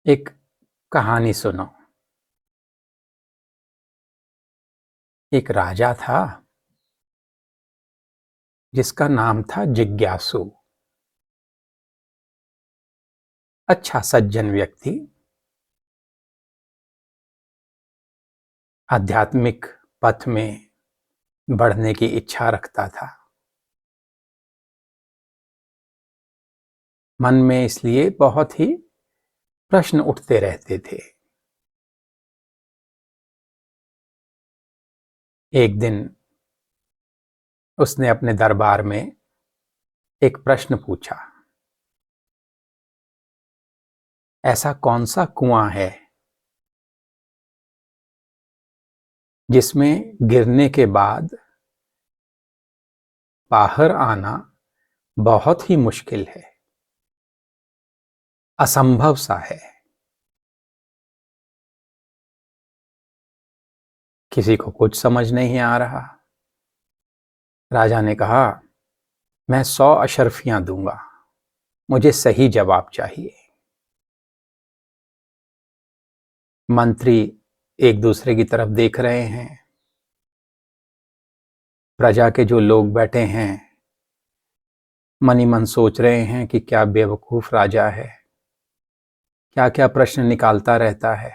एक कहानी सुनो। एक राजा था जिसका नाम था जिज्ञासु। अच्छा सज्जन व्यक्ति, आध्यात्मिक पथ में बढ़ने की इच्छा रखता था। मन में इसलिए बहुत ही प्रश्न उठते रहते थे। एक दिन उसने अपने दरबार में एक प्रश्न पूछा। ऐसा कौन सा कुआं है जिसमें गिरने के बाद बाहर आना बहुत ही मुश्किल है, असंभव सा है। किसी को कुछ समझ नहीं आ रहा। राजा ने कहा, मैं 100 अशर्फियां दूंगा, मुझे सही जवाब चाहिए। मंत्री एक दूसरे की तरफ देख रहे हैं। प्रजा के जो लोग बैठे हैं मन ही मन सोच रहे हैं कि क्या बेवकूफ राजा है, क्या क्या प्रश्न निकालता रहता है।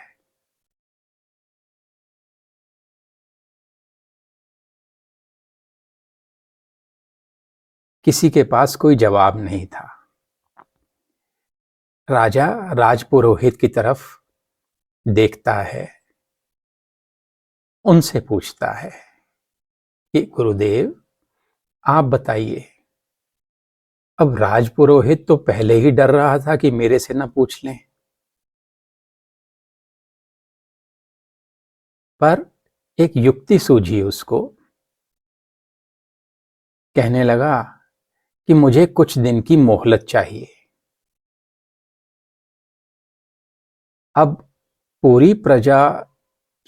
किसी के पास कोई जवाब नहीं था। राजा राजपुरोहित की तरफ देखता है, उनसे पूछता है कि गुरुदेव आप बताइए। अब राजपुरोहित तो पहले ही डर रहा था कि मेरे से ना पूछ लें, पर एक युक्ति सूझी उसको। कहने लगा कि मुझे कुछ दिन की मोहलत चाहिए। अब पूरी प्रजा,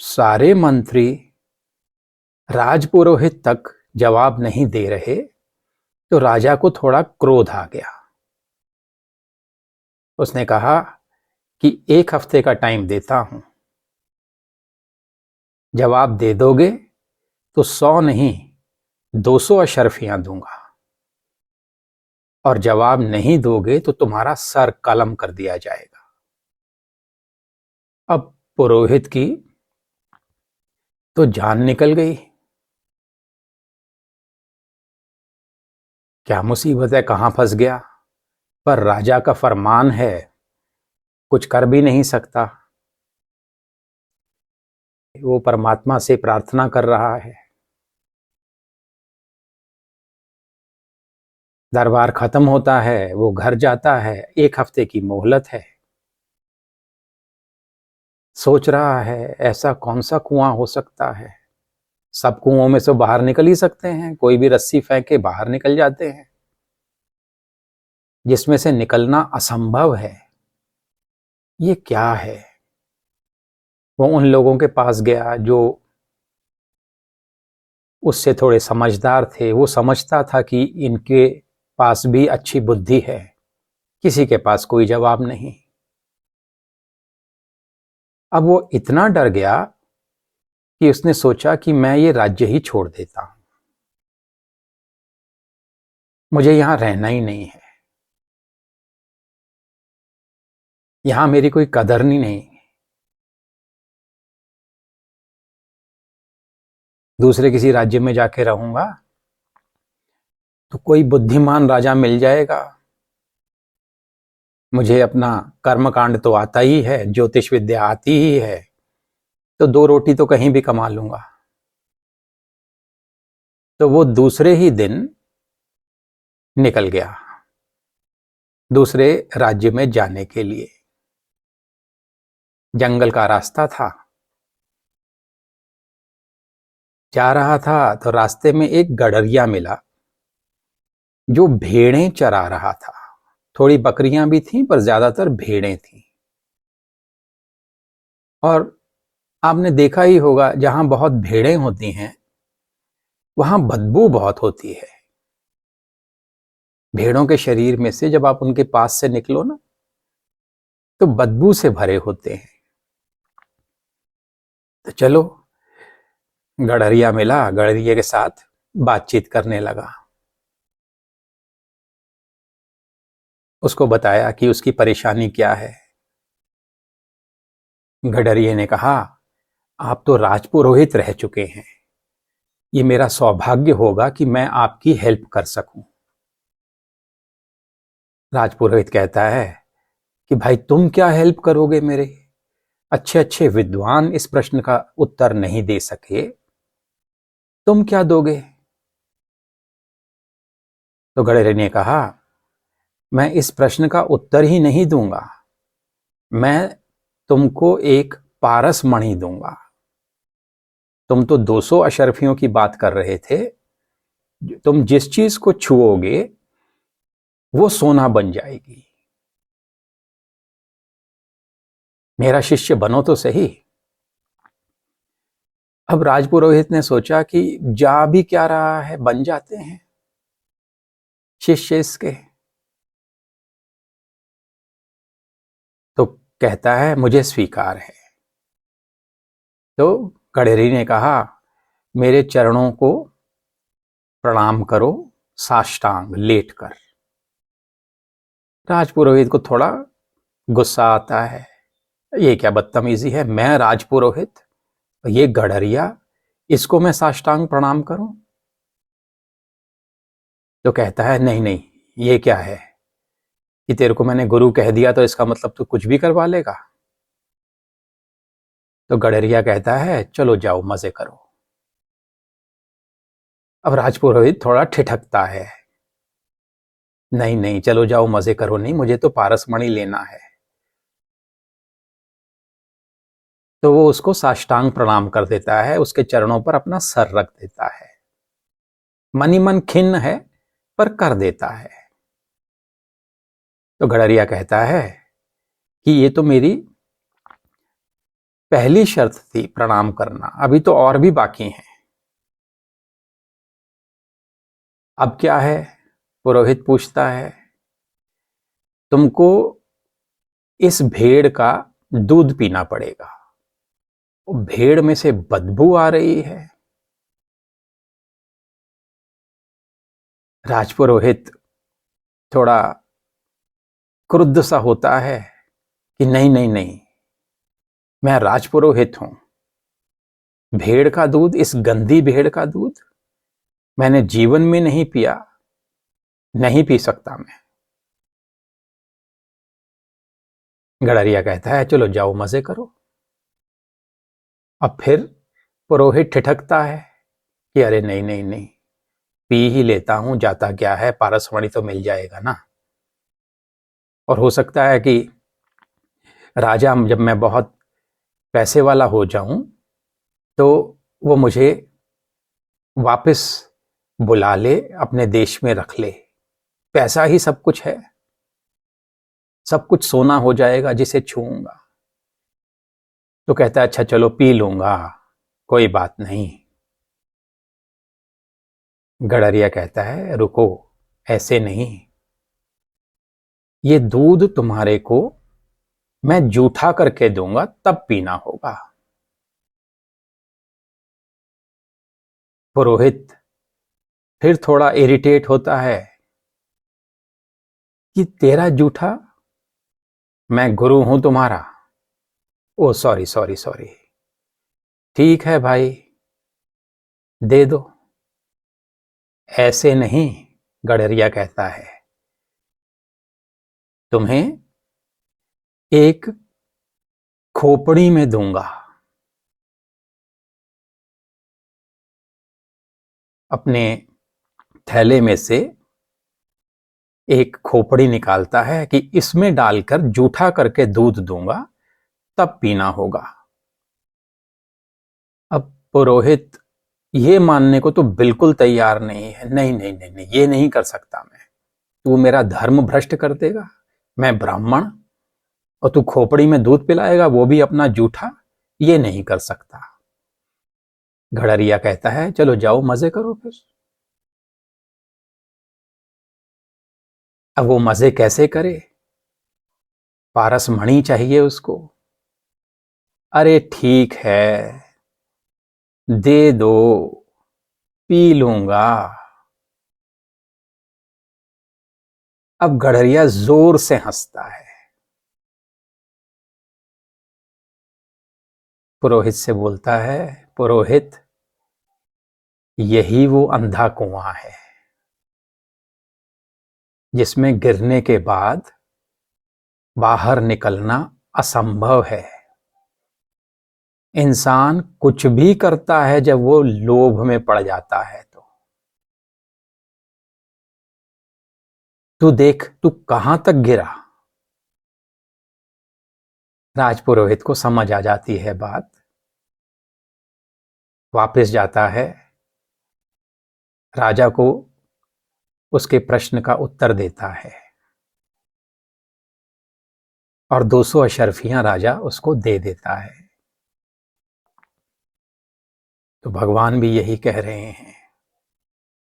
सारे मंत्री राजपुरोहित तक जवाब नहीं दे रहे तो राजा को थोड़ा क्रोध आ गया। उसने कहा कि 1 हफ्ते का टाइम देता हूं, जवाब दे दोगे तो 100 नहीं 200 अशर्फियां दूंगा, और जवाब नहीं दोगे तो तुम्हारा सर कलम कर दिया जाएगा। अब पुरोहित की तो जान निकल गई। क्या मुसीबत है, कहां फंस गया। पर राजा का फरमान है, कुछ कर भी नहीं सकता। वो परमात्मा से प्रार्थना कर रहा है। दरबार खत्म होता है, वो घर जाता है, 1 हफ्ते की मोहलत है। सोच रहा है ऐसा कौन सा कुआं हो सकता है। सब कुओं में से बाहर निकल ही सकते हैं, कोई भी रस्सी फेंक के बाहर निकल जाते हैं। जिसमें से निकलना असंभव है, ये क्या है। वो उन लोगों के पास गया जो उससे थोड़े समझदार थे। वो समझता था कि इनके पास भी अच्छी बुद्धि है। किसी के पास कोई जवाब नहीं। अब वो इतना डर गया कि उसने सोचा कि मैं ये राज्य ही छोड़ देता हूं, मुझे यहां रहना ही नहीं है, यहां मेरी कोई कदर नहीं। दूसरे किसी राज्य में जाके रहूंगा तो कोई बुद्धिमान राजा मिल जाएगा। मुझे अपना कर्मकांड तो आता ही है, ज्योतिष विद्या आती ही है, तो 2 रोटी तो कहीं भी कमा लूंगा। तो वो दूसरे ही दिन निकल गया दूसरे राज्य में जाने के लिए। जंगल का रास्ता था। जा रहा था तो रास्ते में एक गडरिया मिला जो भेड़ें चरा रहा था। थोड़ी बकरियां भी थीं पर ज्यादातर भेड़ें थीं। और आपने देखा ही होगा, जहां बहुत भेड़ें होती हैं वहां बदबू बहुत होती है। भेड़ों के शरीर में से जब आप उनके पास से निकलो ना, तो बदबू से भरे होते हैं। तो चलो, गडरिया मिला, गडरिये के साथ बातचीत करने लगा। उसको बताया कि उसकी परेशानी क्या है। गडरिये ने कहा, आप तो राजपुरोहित रह चुके हैं, ये मेरा सौभाग्य होगा कि मैं आपकी हेल्प कर सकूं। राजपुरोहित कहता है कि भाई तुम क्या हेल्प करोगे मेरे, अच्छे अच्छे विद्वान इस प्रश्न का उत्तर नहीं दे सके, तुम क्या दोगे। तो गडरिये ने कहा, मैं इस प्रश्न का उत्तर ही नहीं दूंगा, मैं तुमको एक पारस मणि दूंगा। तुम तो 200 अशर्फियों की बात कर रहे थे, तुम जिस चीज को छुओगे वो सोना बन जाएगी। मेरा शिष्य बनो तो सही। अब राजपुरोहित ने सोचा कि जा भी क्या रहा है, बन जाते हैं शिष्य इसके। तो कहता है, मुझे स्वीकार है। तो गडरी ने कहा, मेरे चरणों को प्रणाम करो, साष्टांग लेट कर। राजपुरोहित को थोड़ा गुस्सा आता है, ये क्या बदतमीजी है, मैं राजपुरोहित, ये गडरिया, इसको मैं साष्टांग प्रणाम करूं। तो कहता है, नहीं नहीं, ये क्या है कि तेरे को मैंने गुरु कह दिया तो इसका मतलब तू कुछ भी करवा लेगा। तो गडरिया कहता है, चलो जाओ मजे करो। अब राजपुरोहित थोड़ा ठिठकता है, नहीं नहीं, चलो जाओ मजे करो नहीं, मुझे तो पारसमणि लेना है। तो वो उसको साष्टांग प्रणाम कर देता है, उसके चरणों पर अपना सर रख देता है। मनी मन खिन्न है पर कर देता है। तो गडरिया कहता है कि ये तो मेरी पहली शर्त थी प्रणाम करना, अभी तो और भी बाकी हैं। अब क्या है, पुरोहित पूछता है। तुमको इस भेड़ का दूध पीना पड़ेगा, भेड़ में से बदबू आ रही है। राजपुरोहित थोड़ा क्रुद्ध सा होता है कि नहीं नहीं नहीं, मैं राजपुरोहित हूं, भेड़ का दूध, इस गंदी भेड़ का दूध मैंने जीवन में नहीं पिया, नहीं पी सकता मैं। गडरिया कहता है, चलो जाओ मजे करो। अब फिर पुरोहित ठिठकता है कि अरे नहीं नहीं नहीं, पी ही लेता हूं, जाता क्या है, पारसमणि तो मिल जाएगा ना। और हो सकता है कि राजा, जब मैं बहुत पैसे वाला हो जाऊं तो वो मुझे वापस बुला ले, अपने देश में रख ले, पैसा ही सब कुछ है, सब कुछ सोना हो जाएगा जिसे छूऊंगा। तो कहता है, अच्छा चलो पी लूंगा, कोई बात नहीं। गडरिया कहता है, रुको, ऐसे नहीं, ये दूध तुम्हारे को मैं जूठा करके दूंगा, तब पीना होगा। पुरोहित फिर थोड़ा इरिटेट होता है कि तेरा जूठा, मैं गुरु हूं तुम्हारा। ओ सॉरी सॉरी सॉरी, ठीक है भाई, दे दो। ऐसे नहीं, गडरिया कहता है, तुम्हें एक खोपड़ी में दूंगा। अपने थैले में से एक खोपड़ी निकालता है कि इसमें डालकर जूठा करके दूध दूंगा, तब पीना होगा। अब पुरोहित ये मानने को तो बिल्कुल तैयार नहीं है, नहीं नहीं नहीं नहीं, ये नहीं कर सकता मैं, तू मेरा धर्म भ्रष्ट कर देगा, मैं ब्राह्मण और तू खोपड़ी में दूध पिलाएगा, वो भी अपना जूठा, ये नहीं कर सकता। गडरिया कहता है, चलो जाओ मजे करो फिर। अब वो मजे कैसे करे, पारसमणि चाहिए उसको। अरे ठीक है, दे दो, पी लूंगा। अब गड़रिया जोर से हंसता है। पुरोहित से बोलता है, पुरोहित, यही वो अंधा कुआं है जिसमें गिरने के बाद बाहर निकलना असंभव है। इंसान कुछ भी करता है जब वो लोभ में पड़ जाता है। तो तू देख, तू कहां तक गिरा। राजपुरोहित को समझ आ जाती है बात। वापस जाता है, राजा को उसके प्रश्न का उत्तर देता है और 200 अशर्फियां राजा उसको दे देता है। तो भगवान भी यही कह रहे हैं,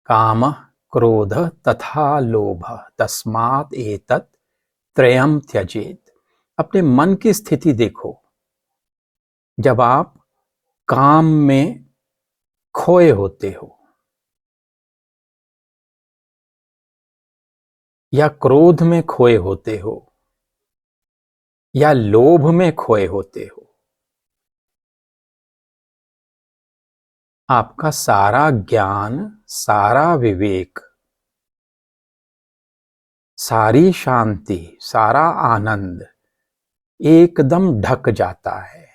काम क्रोध तथा लोभ तस्मात् एतत् त्रयम् त्यजेत। अपने मन की स्थिति देखो। जब आप काम में खोए होते हो या क्रोध में खोए होते हो या लोभ में खोए होते हो, आपका सारा ज्ञान, सारा विवेक, सारी शांति, सारा आनंद एकदम ढक जाता है।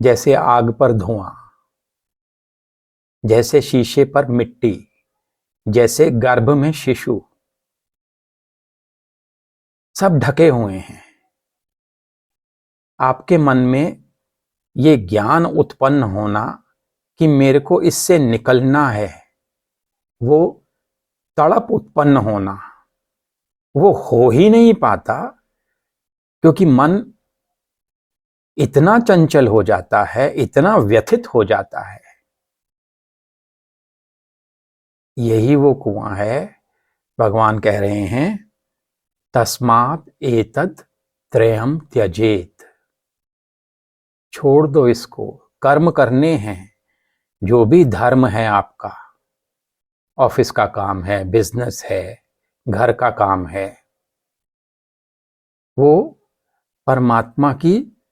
जैसे आग पर धुआं, जैसे शीशे पर मिट्टी, जैसे गर्भ में शिशु, सब ढके हुए हैं। आपके मन में ये ज्ञान उत्पन्न होना कि मेरे को इससे निकलना है, वो तड़प उत्पन्न होना, वो हो ही नहीं पाता, क्योंकि मन इतना चंचल हो जाता है, इतना व्यथित हो जाता है। यही वो कुआं है। भगवान कह रहे हैं, तस्मात् एतत् त्रयम् त्यजेत। छोड़ दो इसको, कर्म करने हैं। जो भी धर्म है आपका, ऑफिस का काम है, बिजनेस है, घर का काम है, वो परमात्मा की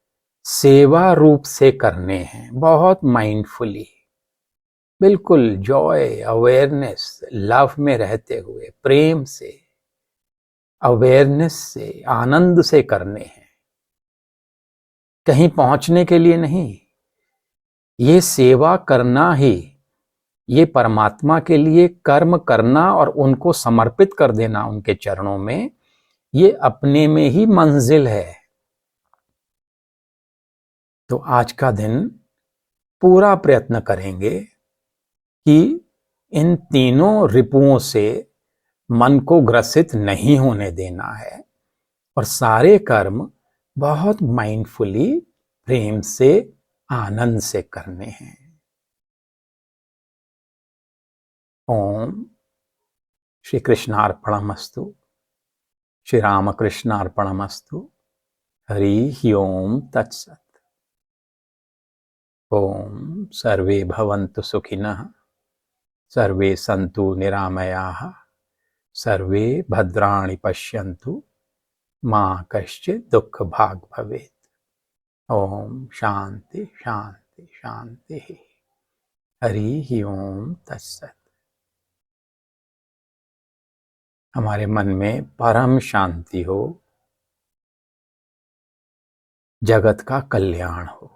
सेवा रूप से करने हैं, बहुत माइंडफुली, बिल्कुल जॉय, अवेयरनेस, लव में रहते हुए, प्रेम से, अवेयरनेस से, आनंद से करने हैं, कहीं पहुंचने के लिए नहीं। ये सेवा करना ही, ये परमात्मा के लिए कर्म करना और उनको समर्पित कर देना उनके चरणों में, ये अपने में ही मंजिल है। तो आज का दिन पूरा प्रयत्न करेंगे कि इन तीनों रिपुओं से मन को ग्रसित नहीं होने देना है और सारे कर्म बहुत माइंडफुली, प्रेम से, आनंद से करने हैं। ओम श्री कृष्णार्पणमस्तु। श्री रामकृष्णार्पणमस्तु। हरि ओम तत्सत। ओम सर्वे भवन्तु सुखिनः, सर्वे सन्तु निरामयाः, सर्वे भद्राणि पश्यन्तु, मां कश्चित् दुःख भाग् भवेत्। ओम शांति शांति शांति। हरि ओम तत्सत। हमारे मन में परम शांति हो, जगत का कल्याण हो।